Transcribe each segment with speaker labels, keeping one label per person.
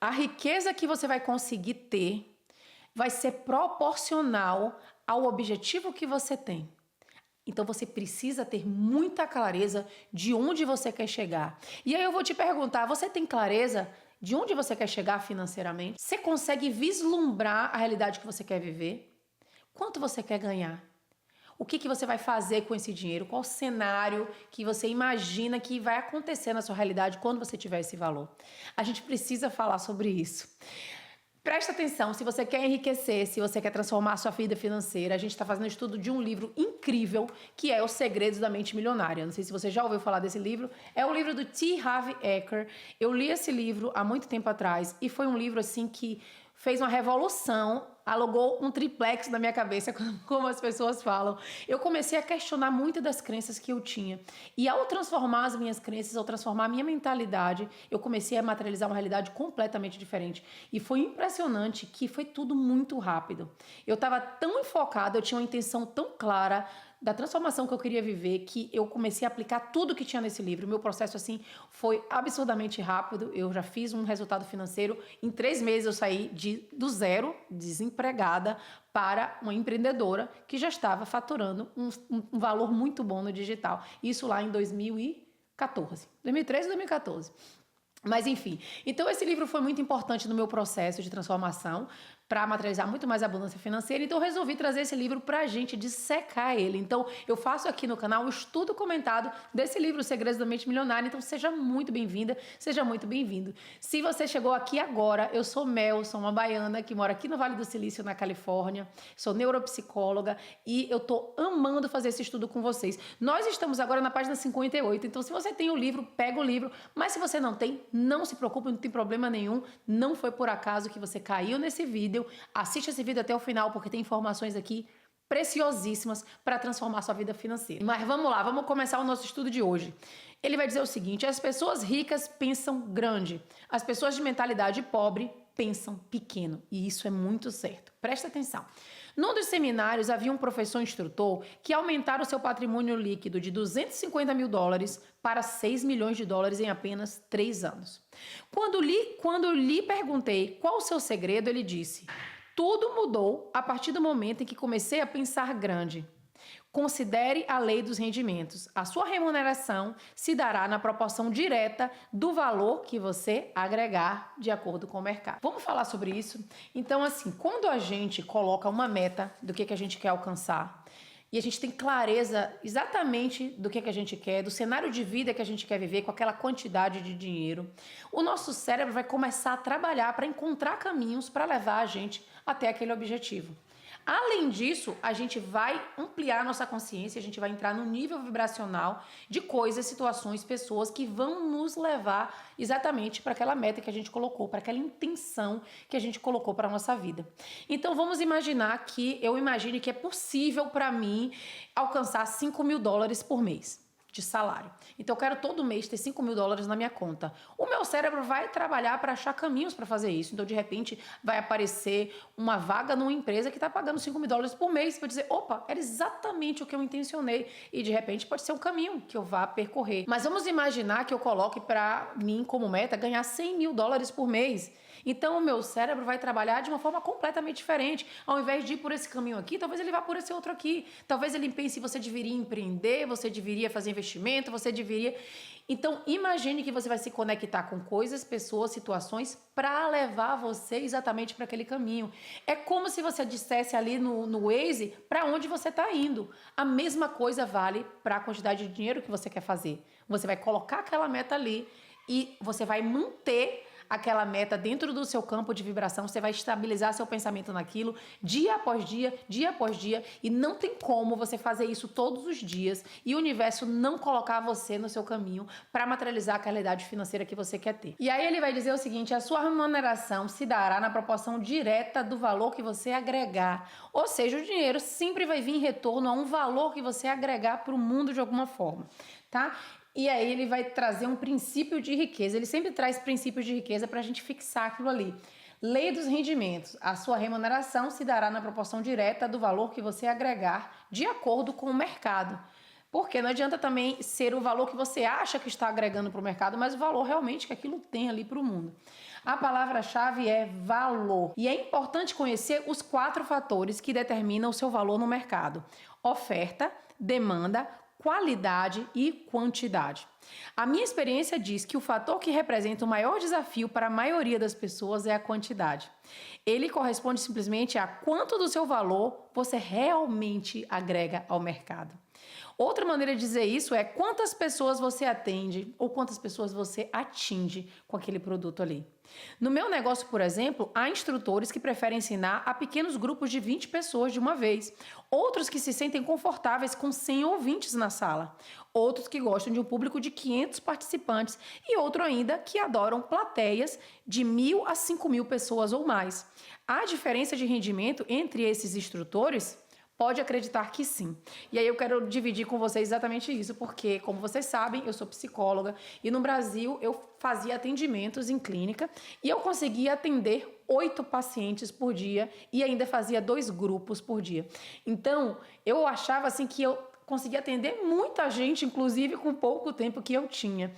Speaker 1: A riqueza que você vai conseguir ter vai ser proporcional ao objetivo que você tem. Então você precisa ter muita clareza de onde você quer chegar. E aí eu vou te perguntar, você tem clareza de onde você quer chegar financeiramente? Você consegue vislumbrar a realidade que você quer viver? Quanto você quer ganhar? O que você vai fazer com esse dinheiro? Qual o cenário que você imagina que vai acontecer na sua realidade quando você tiver esse valor? A gente precisa falar sobre isso. Presta atenção, se você quer enriquecer, se você quer transformar a sua vida financeira, a gente está fazendo estudo de um livro incrível, que é Os Segredos da Mente Milionária. Não sei se você já ouviu falar desse livro. É o livro do T. Harv Eker. Eu li esse livro há muito tempo atrás e foi um livro assim que fez uma revolução, alugou um triplex na minha cabeça, como as pessoas falam. Eu comecei a questionar muito das crenças que eu tinha. E ao transformar as minhas crenças, ao transformar a minha mentalidade, eu comecei a materializar uma realidade completamente diferente. E foi impressionante que foi tudo muito rápido. Eu estava tão enfocada, eu tinha uma intenção tão clara da transformação que eu queria viver, que eu comecei a aplicar tudo que tinha nesse livro. O meu processo, assim, foi absurdamente rápido. Eu já fiz um resultado financeiro. Em 3 meses eu saí do zero, desempregada, para uma empreendedora que já estava faturando um valor muito bom no digital. Isso lá em 2014. 2013 e 2014. Mas enfim, então esse livro foi muito importante no meu processo de transformação para materializar muito mais abundância financeira, então eu resolvi trazer esse livro pra gente dissecar ele. Então eu faço aqui no canal um estudo comentado desse livro, Os Segredos da Mente Milionária, então seja muito bem-vinda, seja muito bem-vindo. Se você chegou aqui agora, eu sou Mel, sou uma baiana que mora aqui no Vale do Silício, na Califórnia, sou neuropsicóloga e eu tô amando fazer esse estudo com vocês. Nós estamos agora na página 58, então se você tem o livro, pega o livro, mas se você não tem, não se preocupe, não tem problema nenhum, não foi por acaso que você caiu nesse vídeo. Assiste esse vídeo até o final porque tem informações aqui preciosíssimas para transformar sua vida financeira. Mas vamos lá, vamos começar o nosso estudo de hoje. Ele vai dizer o seguinte: as pessoas ricas pensam grande, as pessoas de mentalidade pobre pensam pequeno. E isso é muito certo. Presta atenção. Num dos seminários havia um professor instrutor que aumentaram o seu patrimônio líquido de $250 mil para $6 milhões em apenas 3 anos. Quando lhe perguntei qual o seu segredo, ele disse: tudo mudou a partir do momento em que comecei a pensar grande. Considere a lei dos rendimentos. A sua remuneração se dará na proporção direta do valor que você agregar de acordo com o mercado. Vamos falar sobre isso? Então, assim, quando a gente coloca uma meta do que a gente quer alcançar, e a gente tem clareza exatamente do que a gente quer, do cenário de vida que a gente quer viver com aquela quantidade de dinheiro, o nosso cérebro vai começar a trabalhar para encontrar caminhos para levar a gente até aquele objetivo. Além disso, a gente vai ampliar a nossa consciência, a gente vai entrar no nível vibracional de coisas, situações, pessoas que vão nos levar exatamente para aquela meta que a gente colocou, para aquela intenção que a gente colocou para a nossa vida. Então vamos imaginar que eu imagine que é possível para mim alcançar $5 mil por mês de salário. Então eu quero todo mês ter $5 mil na minha conta. O meu cérebro vai trabalhar para achar caminhos para fazer isso. Então de repente vai aparecer uma vaga numa empresa que está pagando $5 mil por mês para dizer, opa, era exatamente o que eu intencionei, e de repente pode ser um caminho que eu vá percorrer. Mas vamos imaginar que eu coloque para mim como meta ganhar $100 mil por mês. Então o meu cérebro vai trabalhar de uma forma completamente diferente. Ao invés de ir por esse caminho aqui, talvez ele vá por esse outro aqui. Talvez ele pense, você deveria empreender, você deveria fazer investimento, você deveria... Então imagine que você vai se conectar com coisas, pessoas, situações para levar você exatamente para aquele caminho. É como se você dissesse ali no Waze para onde você está indo. A mesma coisa vale para a quantidade de dinheiro que você quer fazer. Você vai colocar aquela meta ali e você vai manter aquela meta dentro do seu campo de vibração, você vai estabilizar seu pensamento naquilo dia após dia, e não tem como você fazer isso todos os dias e o universo não colocar você no seu caminho para materializar a realidade financeira que você quer ter. E aí ele vai dizer o seguinte: a sua remuneração se dará na proporção direta do valor que você agregar, ou seja, o dinheiro sempre vai vir em retorno a um valor que você agregar para o mundo de alguma forma, tá? E aí ele vai trazer um princípio de riqueza. Ele sempre traz princípios de riqueza para a gente fixar aquilo ali. Lei dos rendimentos. A sua remuneração se dará na proporção direta do valor que você agregar de acordo com o mercado. Porque não adianta também ser o valor que você acha que está agregando para o mercado, mas o valor realmente que aquilo tem ali para o mundo. A palavra-chave é valor. E é importante conhecer os 4 fatores que determinam o seu valor no mercado: oferta, demanda, qualidade e quantidade. A minha experiência diz que o fator que representa o maior desafio para a maioria das pessoas é a quantidade. Ele corresponde simplesmente a quanto do seu valor você realmente agrega ao mercado. Outra maneira de dizer isso é quantas pessoas você atende ou quantas pessoas você atinge com aquele produto ali. No meu negócio, por exemplo, há instrutores que preferem ensinar a pequenos grupos de 20 pessoas de uma vez, outros que se sentem confortáveis com 100 ouvintes na sala, outros que gostam de um público de 500 participantes e outro ainda que adoram plateias de 1.000 a 5.000 pessoas ou mais. Há diferença de rendimento entre esses instrutores? Pode acreditar que sim. E aí eu quero dividir com vocês exatamente isso, porque, como vocês sabem, eu sou psicóloga e no Brasil eu fazia atendimentos em clínica e eu conseguia atender 8 pacientes por dia e ainda fazia 2 grupos por dia. Então, eu achava assim que eu conseguia atender muita gente, inclusive com pouco tempo que eu tinha.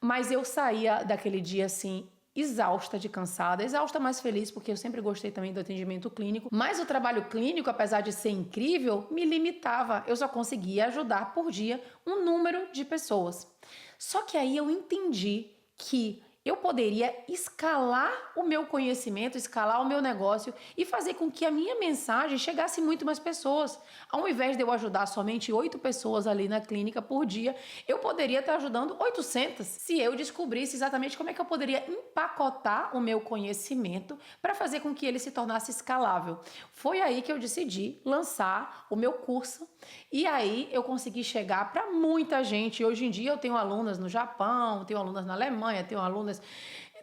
Speaker 1: Mas eu saía daquele dia assim, exausta de cansada, exausta, mas feliz, porque eu sempre gostei também do atendimento clínico, mas o trabalho clínico, apesar de ser incrível, me limitava, eu só conseguia ajudar por dia um número de pessoas. Só que aí eu entendi que eu poderia escalar o meu conhecimento, escalar o meu negócio e fazer com que a minha mensagem chegasse muito mais pessoas. Ao invés de eu ajudar somente 8 pessoas ali na clínica por dia, eu poderia estar ajudando 800 se eu descobrisse exatamente como é que eu poderia empacotar o meu conhecimento para fazer com que ele se tornasse escalável. Foi aí que eu decidi lançar o meu curso e aí eu consegui chegar para muita gente. Hoje em dia eu tenho alunas no Japão, tenho alunas na Alemanha, tenho alunas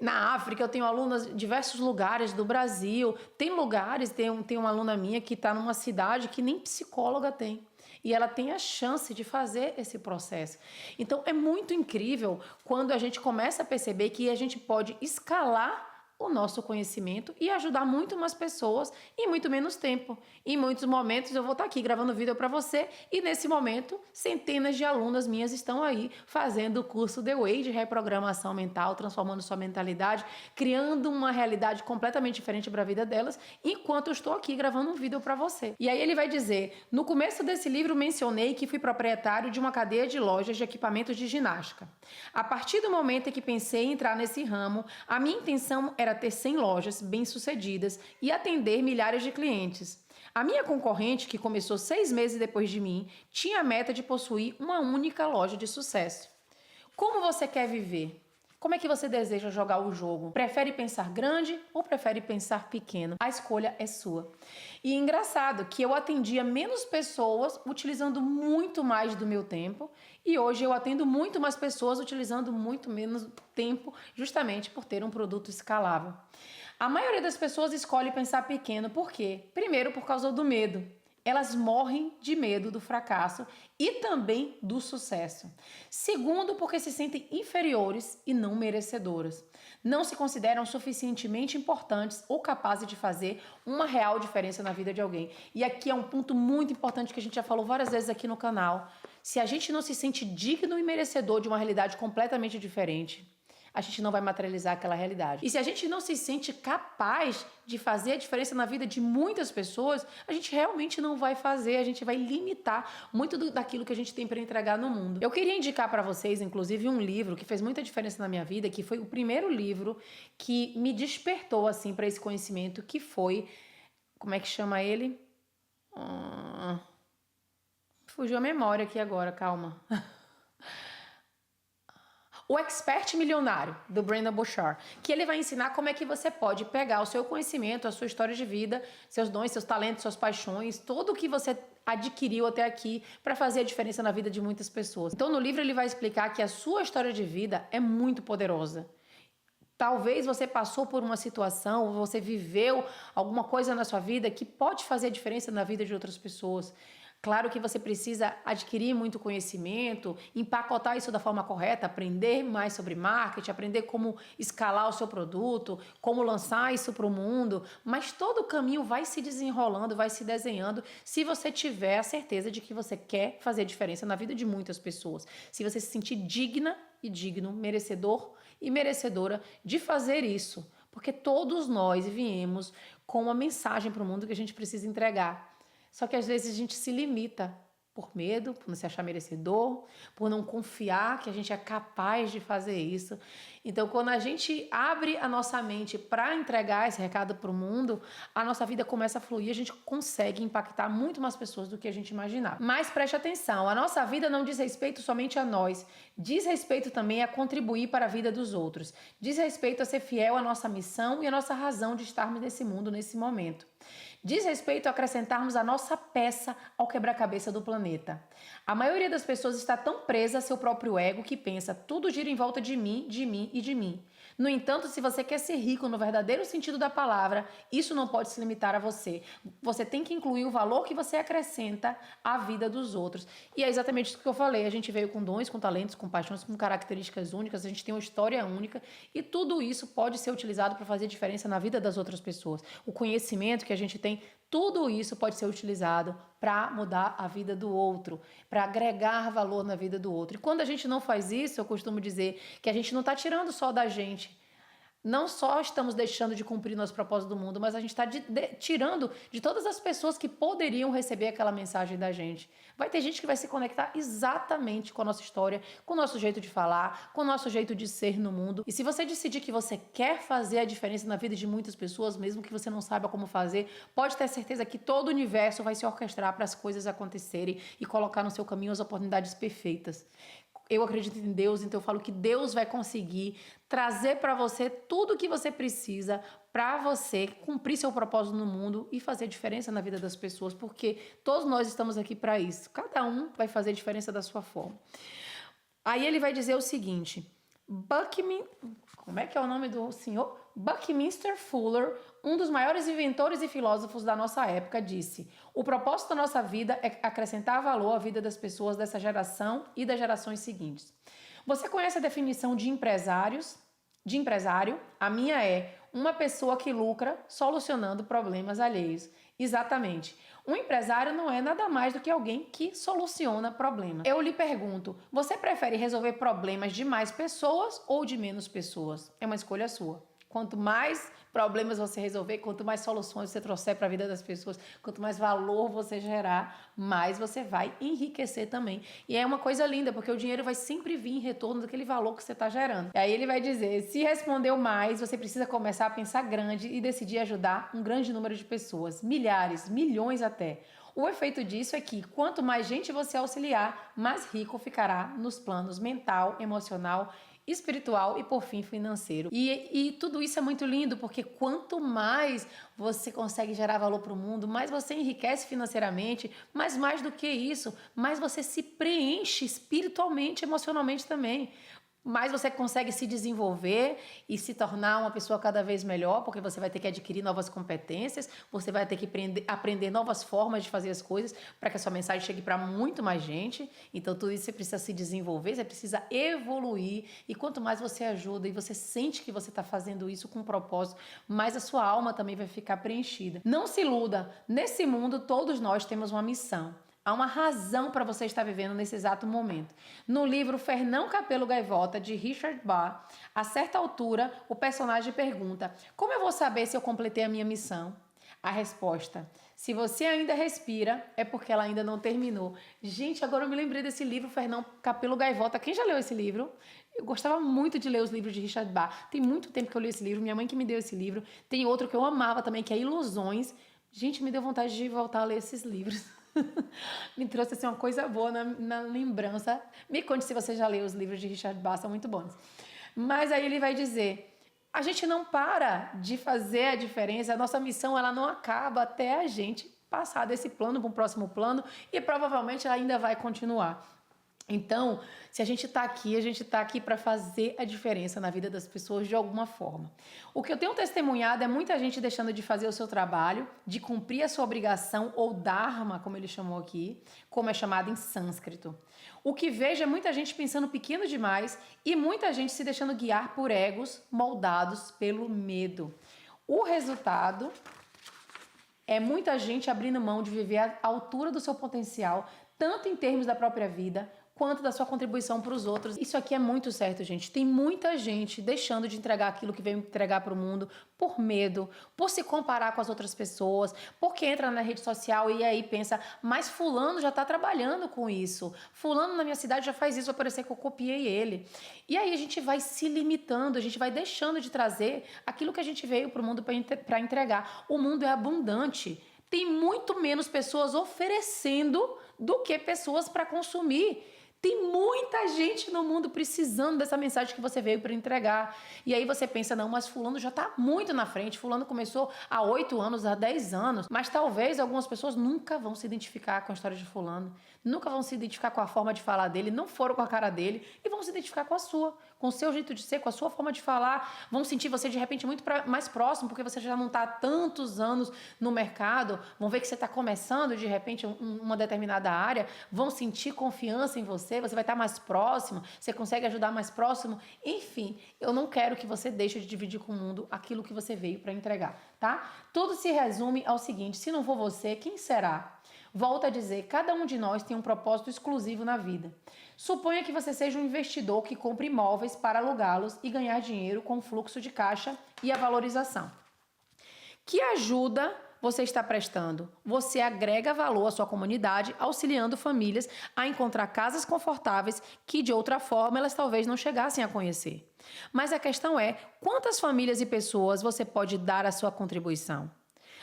Speaker 1: na África, eu tenho alunas em diversos lugares do Brasil. Tem lugares, tem uma aluna minha que está numa cidade que nem psicóloga tem. E ela tem a chance de fazer esse processo. Então, é muito incrível quando a gente começa a perceber que a gente pode escalar o nosso conhecimento e ajudar muito mais pessoas em muito menos tempo. Em muitos momentos eu vou estar aqui gravando vídeo para você e nesse momento centenas de alunas minhas estão aí fazendo o curso The Way de reprogramação mental, transformando sua mentalidade, criando uma realidade completamente diferente para a vida delas, enquanto eu estou aqui gravando um vídeo para você. E aí ele vai dizer: no começo desse livro mencionei que fui proprietário de uma cadeia de lojas de equipamentos de ginástica. A partir do momento em que pensei em entrar nesse ramo, a minha intenção era ter 100 lojas bem-sucedidas e atender milhares de clientes. A minha concorrente, que começou 6 meses depois de mim, tinha a meta de possuir uma única loja de sucesso. Como você quer viver? Como é que você deseja jogar o jogo? Prefere pensar grande ou prefere pensar pequeno? A escolha é sua. E engraçado que eu atendia menos pessoas utilizando muito mais do meu tempo e hoje eu atendo muito mais pessoas utilizando muito menos tempo, justamente por ter um produto escalável. A maioria das pessoas escolhe pensar pequeno, por quê? Primeiro, por causa do medo. Elas morrem de medo do fracasso e também do sucesso. Segundo, porque se sentem inferiores e não merecedoras. Não se consideram suficientemente importantes ou capazes de fazer uma real diferença na vida de alguém. E aqui é um ponto muito importante que a gente já falou várias vezes aqui no canal. Se a gente não se sente digno e merecedor de uma realidade completamente diferente, a gente não vai materializar aquela realidade. E se a gente não se sente capaz de fazer a diferença na vida de muitas pessoas, a gente realmente não vai fazer, a gente vai limitar muito daquilo que a gente tem para entregar no mundo. Eu queria indicar para vocês, inclusive, um livro que fez muita diferença na minha vida, que foi o primeiro livro que me despertou assim para esse conhecimento, que foi, como é que chama ele? Fugiu a memória aqui agora, calma. O Expert Milionário, do Brendon Burchard, que ele vai ensinar como é que você pode pegar o seu conhecimento, a sua história de vida, seus dons, seus talentos, suas paixões, tudo o que você adquiriu até aqui para fazer a diferença na vida de muitas pessoas. Então, no livro ele vai explicar que a sua história de vida é muito poderosa. Talvez você passou por uma situação, ou você viveu alguma coisa na sua vida que pode fazer a diferença na vida de outras pessoas. Claro que você precisa adquirir muito conhecimento, empacotar isso da forma correta, aprender mais sobre marketing, aprender como escalar o seu produto, como lançar isso para o mundo, mas todo o caminho vai se desenrolando, vai se desenhando, se você tiver a certeza de que você quer fazer a diferença na vida de muitas pessoas. Se você se sentir digna e digno, merecedor e merecedora de fazer isso. Porque todos nós viemos com uma mensagem para o mundo que a gente precisa entregar. Só que às vezes a gente se limita por medo, por não se achar merecedor, por não confiar que a gente é capaz de fazer isso. Então, quando a gente abre a nossa mente para entregar esse recado para o mundo, a nossa vida começa a fluir, a gente consegue impactar muito mais pessoas do que a gente imaginava. Mas preste atenção, a nossa vida não diz respeito somente a nós, diz respeito também a contribuir para a vida dos outros, diz respeito a ser fiel à nossa missão e à nossa razão de estarmos nesse mundo, nesse momento. Diz respeito a acrescentarmos a nossa peça ao quebra-cabeça do planeta. A maioria das pessoas está tão presa a seu próprio ego que pensa, tudo gira em volta de mim, de mim e de mim. No entanto, se você quer ser rico no verdadeiro sentido da palavra, isso não pode se limitar a você. Você tem que incluir o valor que você acrescenta à vida dos outros. E é exatamente isso que eu falei. A gente veio com dons, com talentos, com paixões, com características únicas, a gente tem uma história única e tudo isso pode ser utilizado para fazer diferença na vida das outras pessoas. O conhecimento que a gente tem, tudo isso pode ser utilizado para mudar a vida do outro, para agregar valor na vida do outro. E quando a gente não faz isso, eu costumo dizer que a gente não está tirando só da gente. Não só estamos deixando de cumprir nosso propósito do mundo, mas a gente está tirando de todas as pessoas que poderiam receber aquela mensagem da gente. Vai ter gente que vai se conectar exatamente com a nossa história, com o nosso jeito de falar, com o nosso jeito de ser no mundo. E se você decidir que você quer fazer a diferença na vida de muitas pessoas, mesmo que você não saiba como fazer, pode ter certeza que todo o universo vai se orquestrar para as coisas acontecerem e colocar no seu caminho as oportunidades perfeitas. Eu acredito em Deus, então eu falo que Deus vai conseguir trazer para você tudo o que você precisa para você cumprir seu propósito no mundo e fazer diferença na vida das pessoas, porque todos nós estamos aqui para isso. Cada um vai fazer diferença da sua forma. Aí ele vai dizer o seguinte, como é que é o nome do senhor? Buckminster Fuller, um dos maiores inventores e filósofos da nossa época, disse: o propósito da nossa vida é acrescentar valor à vida das pessoas dessa geração e das gerações seguintes. Você conhece a definição de empresário? A minha é uma pessoa que lucra solucionando problemas alheios. Exatamente. Um empresário não é nada mais do que alguém que soluciona problemas. Eu lhe pergunto, você prefere resolver problemas de mais pessoas ou de menos pessoas? É uma escolha sua. Quanto mais problemas você resolver, quanto mais soluções você trouxer para a vida das pessoas, quanto mais valor você gerar, mais você vai enriquecer também. E é uma coisa linda, porque o dinheiro vai sempre vir em retorno daquele valor que você está gerando. E aí ele vai dizer, se respondeu mais, você precisa começar a pensar grande e decidir ajudar um grande número de pessoas, milhares, milhões até. O efeito disso é que quanto mais gente você auxiliar, mais rico ficará nos planos mental, emocional, espiritual e, por fim, financeiro. E tudo isso é muito lindo, porque quanto mais você consegue gerar valor para o mundo, mais você enriquece financeiramente, mas mais do que isso, mais você se preenche espiritualmente, emocionalmente também. Mais você consegue se desenvolver e se tornar uma pessoa cada vez melhor, porque você vai ter que adquirir novas competências, você vai ter que aprender novas formas de fazer as coisas para que a sua mensagem chegue para muito mais gente. Então, tudo isso você precisa se desenvolver, você precisa evoluir. E quanto mais você ajuda e você sente que você está fazendo isso com propósito, mais a sua alma também vai ficar preenchida. Não se iluda, nesse mundo todos nós temos uma missão. Há uma razão para você estar vivendo nesse exato momento. No livro Fernão Capelo Gaivota, de Richard Bach, a certa altura, o personagem pergunta: como eu vou saber se eu completei a minha missão? A resposta: se você ainda respira, é porque ela ainda não terminou. Gente, agora eu me lembrei desse livro, Fernão Capelo Gaivota. Quem já leu esse livro? Eu gostava muito de ler os livros de Richard Bach. Tem muito tempo que eu li esse livro, minha mãe que me deu esse livro. Tem outro que eu amava também, que é Ilusões. Gente, me deu vontade de voltar a ler esses livros. Me trouxe assim, uma coisa boa na lembrança. Me conte se você já leu os livros de Richard Bach, são muito bons. Mas aí ele vai dizer, a gente não para de fazer a diferença, a nossa missão ela não acaba até a gente passar desse plano para um próximo plano e provavelmente ela ainda vai continuar. Então, se a gente está aqui para fazer a diferença na vida das pessoas de alguma forma. O que eu tenho testemunhado é muita gente deixando de fazer o seu trabalho, de cumprir a sua obrigação ou dharma, como ele chamou aqui, como é chamado em sânscrito. O que vejo é muita gente pensando pequeno demais e muita gente se deixando guiar por egos moldados pelo medo. O resultado é muita gente abrindo mão de viver à altura do seu potencial, tanto em termos da própria vida, quanto da sua contribuição para os outros. Isso aqui é muito certo, gente. Tem muita gente deixando de entregar aquilo que veio entregar para o mundo por medo, por se comparar com as outras pessoas, porque entra na rede social e aí pensa, mas fulano já está trabalhando com isso. Fulano na minha cidade já faz isso, vai parecer que eu copiei ele. E aí a gente vai se limitando, a gente vai deixando de trazer aquilo que a gente veio para o mundo para entregar. O mundo é abundante. Tem muito menos pessoas oferecendo do que pessoas para consumir. Tem muita gente no mundo precisando dessa mensagem que você veio para entregar. E aí você pensa, não, mas fulano já está muito na frente. Fulano começou há 8 anos, há 10 anos. Mas talvez algumas pessoas nunca vão se identificar com a história de fulano. Nunca vão se identificar com a forma de falar dele. Não foram com a cara dele. E vão se identificar com a sua. Com o seu jeito de ser, com a sua forma de falar. Vão sentir você de repente muito mais próximo, porque você já não está há tantos anos no mercado. Vão ver que você está começando de repente uma determinada área. Vão sentir confiança em você. Você vai estar mais próximo, você consegue ajudar mais próximo. Enfim, eu não quero que você deixe de dividir com o mundo aquilo que você veio para entregar, tá? Tudo se resume ao seguinte, se não for você, quem será? Volto a dizer, cada um de nós tem um propósito exclusivo na vida. Suponha que você seja um investidor que compra imóveis para alugá-los e ganhar dinheiro com o fluxo de caixa e a valorização. Que ajuda você está prestando? Você agrega valor à sua comunidade, auxiliando famílias a encontrar casas confortáveis que, de outra forma, elas talvez não chegassem a conhecer. Mas a questão é, quantas famílias e pessoas você pode dar a sua contribuição?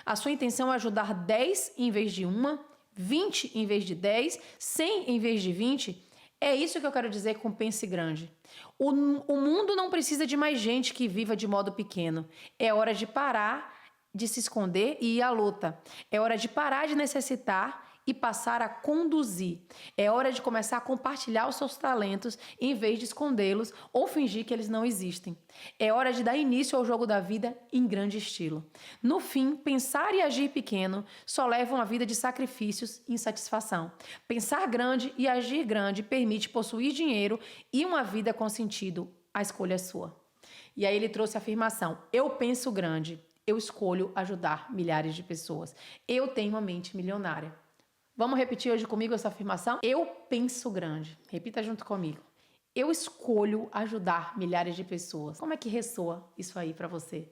Speaker 1: A sua intenção é ajudar 10 em vez de uma, 20 em vez de 10, 100 em vez de 20? É isso que eu quero dizer com pense grande. O mundo não precisa de mais gente que viva de modo pequeno. É hora de parar de se esconder e ir à luta. É hora de parar de necessitar e passar a conduzir. É hora de começar a compartilhar os seus talentos em vez de escondê-los ou fingir que eles não existem. É hora de dar início ao jogo da vida em grande estilo. No fim, pensar e agir pequeno só leva uma vida de sacrifícios e insatisfação. Pensar grande e agir grande permite possuir dinheiro e uma vida com sentido. A escolha é sua. E aí ele trouxe a afirmação: eu penso grande. Eu escolho ajudar milhares de pessoas. Eu tenho uma mente milionária. Vamos repetir hoje comigo essa afirmação? Eu penso grande. Repita junto comigo. Eu escolho ajudar milhares de pessoas. Como é que ressoa isso aí para você?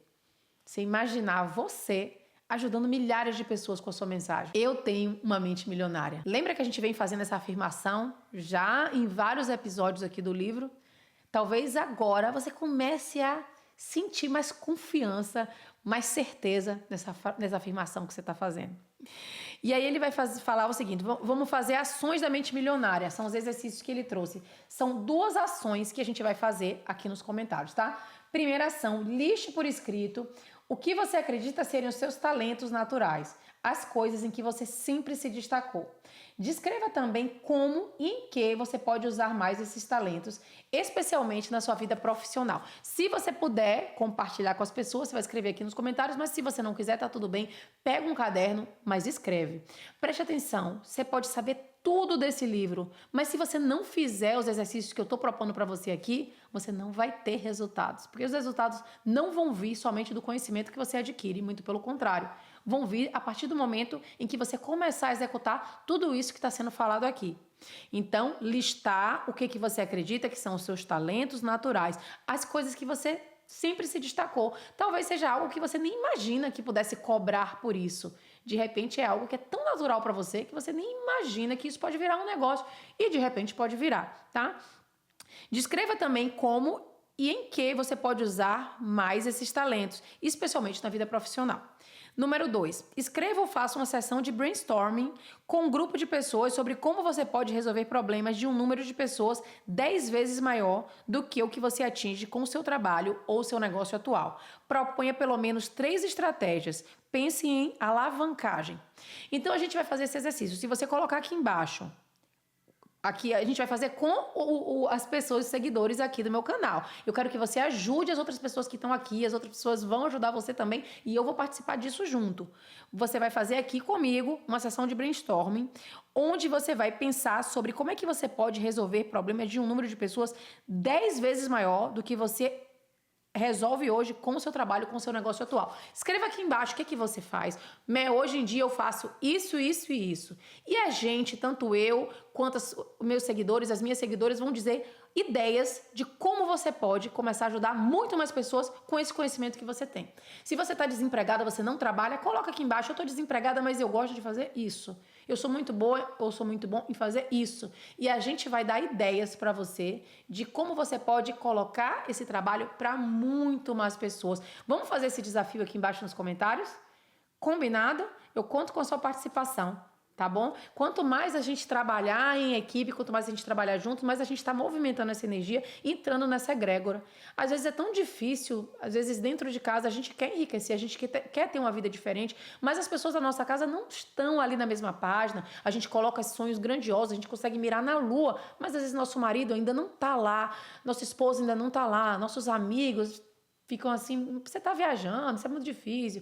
Speaker 1: Você imaginar você ajudando milhares de pessoas com a sua mensagem. Eu tenho uma mente milionária. Lembra que a gente vem fazendo essa afirmação já em vários episódios aqui do livro? Talvez agora você comece a sentir mais confiança, mais certeza nessa afirmação que você está fazendo. E aí ele vai falar o seguinte, vamos fazer ações da mente milionária, são os exercícios que ele trouxe. São 2 ações que a gente vai fazer aqui nos comentários, tá? Primeira ação, liste por escrito o que você acredita serem os seus talentos naturais, as coisas em que você sempre se destacou. Descreva também como e em que você pode usar mais esses talentos, especialmente na sua vida profissional. Se você puder compartilhar com as pessoas, você vai escrever aqui nos comentários, mas se você não quiser, tá tudo bem. Pega um caderno, mas escreve. Preste atenção, você pode saber tudo desse livro, mas se você não fizer os exercícios que eu estou propondo para você aqui, você não vai ter resultados, porque os resultados não vão vir somente do conhecimento que você adquire, muito pelo contrário, vão vir a partir do momento em que você começar a executar tudo isso que está sendo falado aqui. Então, listar o que você acredita que são os seus talentos naturais, as coisas que você sempre se destacou. Talvez seja algo que você nem imagina que pudesse cobrar por isso. De repente é algo que é tão natural para você que você nem imagina que isso pode virar um negócio e de repente pode virar, tá? Descreva também como e em que você pode usar mais esses talentos, especialmente na vida profissional. Número 2, escreva ou faça uma sessão de brainstorming com um grupo de pessoas sobre como você pode resolver problemas de um número de pessoas 10 vezes maior do que o que você atinge com o seu trabalho ou seu negócio atual. Proponha pelo menos 3 estratégias. Pense em alavancagem. Então, a gente vai fazer esse exercício. Se você colocar aqui embaixo, aqui a gente vai fazer com as pessoas, os seguidores aqui do meu canal. Eu quero que você ajude as outras pessoas que estão aqui, as outras pessoas vão ajudar você também e eu vou participar disso junto. Você vai fazer aqui comigo uma sessão de brainstorming, onde você vai pensar sobre como é que você pode resolver problemas de um número de pessoas 10 vezes maior do que você resolve hoje com o seu trabalho, com o seu negócio atual. Escreva aqui embaixo o que você faz. Hoje em dia eu faço isso, isso e isso. E a gente, tanto eu quantas meus seguidores, as minhas seguidoras vão dizer ideias de como você pode começar a ajudar muito mais pessoas com esse conhecimento que você tem. Se você está desempregada, você não trabalha, coloca aqui embaixo, eu estou desempregada, mas eu gosto de fazer isso. Eu sou muito boa ou sou muito bom em fazer isso. E a gente vai dar ideias para você de como você pode colocar esse trabalho para muito mais pessoas. Vamos fazer esse desafio aqui embaixo nos comentários? Combinado? Eu conto com a sua participação, tá bom? Quanto mais a gente trabalhar em equipe, quanto mais a gente trabalhar junto, mais a gente está movimentando essa energia e entrando nessa egrégora. Às vezes é tão difícil, às vezes dentro de casa a gente quer enriquecer, a gente quer ter uma vida diferente, mas as pessoas da nossa casa não estão ali na mesma página. A gente coloca sonhos grandiosos, a gente consegue mirar na lua, mas às vezes nosso marido ainda não está lá, nossa esposa ainda não está lá, nossos amigos ficam assim, você está viajando, isso é muito difícil.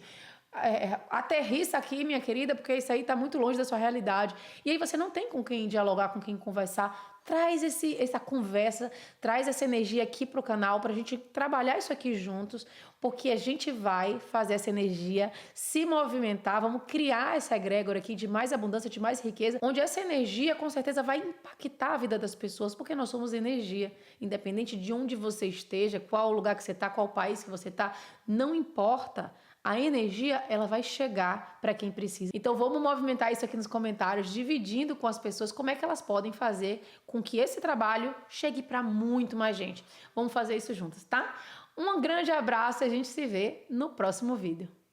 Speaker 1: Aterrissa aqui, minha querida, porque isso aí está muito longe da sua realidade. E aí você não tem com quem dialogar, com quem conversar. Traz essa conversa, traz essa energia aqui para o canal para a gente trabalhar isso aqui juntos, porque a gente vai fazer essa energia se movimentar, vamos criar essa egrégora aqui de mais abundância, de mais riqueza, onde essa energia com certeza vai impactar a vida das pessoas, porque nós somos energia, independente de onde você esteja, qual lugar que você está, qual país que você está, não importa. A energia, ela vai chegar para quem precisa. Então, vamos movimentar isso aqui nos comentários, dividindo com as pessoas como é que elas podem fazer com que esse trabalho chegue para muito mais gente. Vamos fazer isso juntos, tá? Um grande abraço e a gente se vê no próximo vídeo.